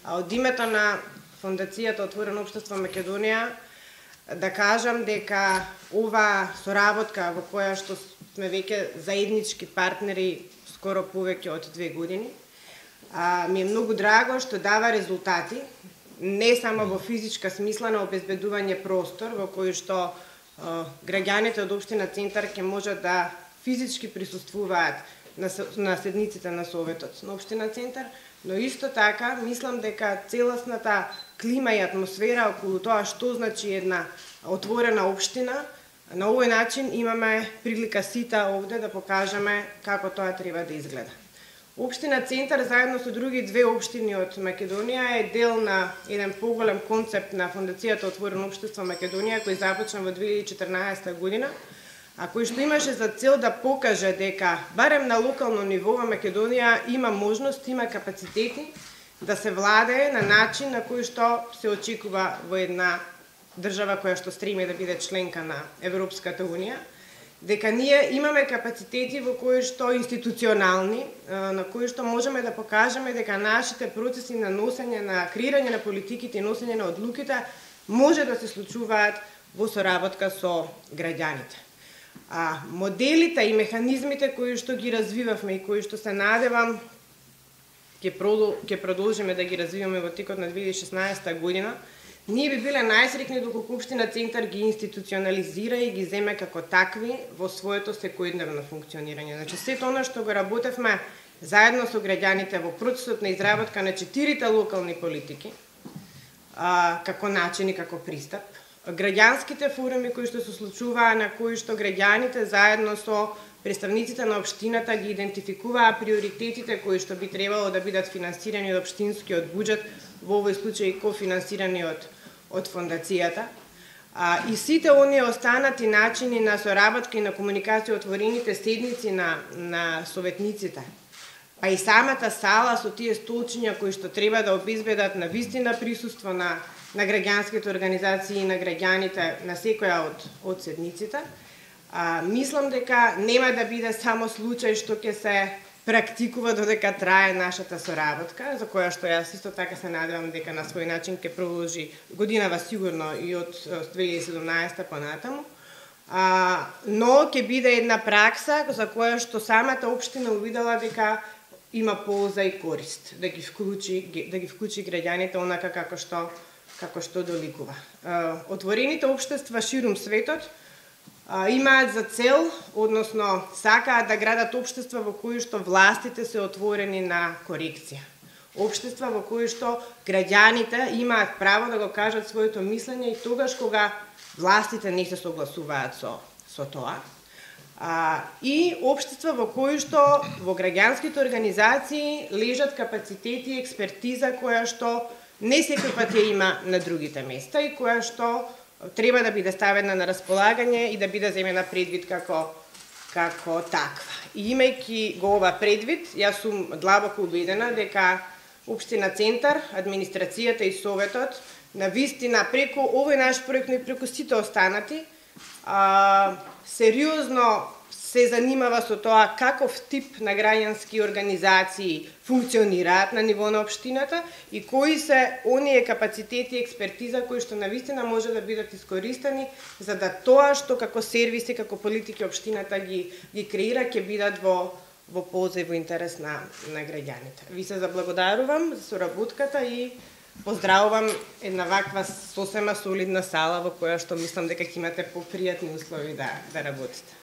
Од името на Фондацијата Отворено општество Македонија да кажам дека ова соработка во која што сме веќе заеднички партнери скоро повеќе од 2 години, ми е многу драго што дава резултати, не само во физичка смисла на обезбедување простор во кој што граѓаните од општина Центар ќе можат да физички присуствуваат на седниците на Советот на општина Центар, но исто така мислам дека целосната клима и атмосфера околу тоа што значи една отворена општина, на овој начин имаме прилика сите овде да покажеме како тоа треба да изгледа. Општина Центар заедно со други 2 општини од Македонија е дел на еден поголем концепт на Фондацијата Отворено општество Македонија кој започна во 2014 година, а кој што имаше за цел да покаже дека барем на локално ниво во Македонија има можност, има капацитети да се владее на начин на кој што се очекува во една држава која што стреми да биде членка на Европската Унија, дека ние имаме капацитети во кои што институционални, на кои што можеме да покажеме дека нашите процеси на носење, на креирање на политиките и носење на одлуките може да се случуваат во соработка со граѓаните. Моделите и механизмите кои што ги развивавме и кои што се надевам ќе продолжиме да ги развиваме во текот на 2016 година, ние би биле најсреќни доколку општина Центар ги институционализира и ги земе како такви во своето секојдневно функционирање. Значи, сето она што го работевме заедно со граѓаните во процесот на изработка на 4 локални политики, како начин и како пристап, граѓанските форуми кои што се случуваа, на кои што граѓаните заедно со представниците на општината ги идентификуваа приоритетите кои што би требало да бидат финансирани од општинскиот буџет, во овој случај кофинансирани од фондацијата. И сите оние останати начини на соработка и на комуникација, отворените седници на советниците, па и самата сала со тие столчиња кои што треба да обезбедат на вистина присуство на граѓанските организации и на граѓаните на секоја од седниците, мислам дека нема да биде само случај што ќе се практикува додека трае нашата соработка, за која што јас исто така се надевам дека на свој начин ќе продолжи годинава сигурно и од 2017 понатаму, но ќе биде една пракса за која што самата општина увидела дека има полза и корист да ги вклучи граѓаните онака како што доликува. Отворените општества ширум светот имаат за цел, односно сакаат да градат општества во кои што властите се отворени на корекција. Општества во кои што граѓаните имаат право да го кажат своето мислење и тогаш кога властите не се согласуваат со тоа. И општества во кои што во граѓанските организации лежат капацитети и експертиза која што не секој пат ја има на другите места и која што треба да биде ставена на располагање и да биде земена предвид како таква. И имајќи го ова предвид, јас сум длабоко убедена дека општина Центар, администрацијата и Советот на вистина преку овој наш проект и преку сите останати сериозно се занимава со тоа каков тип на граѓански организации функционираат на ниво на општината и кои се оние капацитети и експертиза кои што навистина може да бидат искористени за да тоа што како сервиси, како политики општината ги креира ќе бидат во полза и во интерес на граѓаните. Ви се заблагодарувам за соработката и поздравувам една ваква сосема солидна сала во која што мислам дека ќе имате попријатни услови да работите.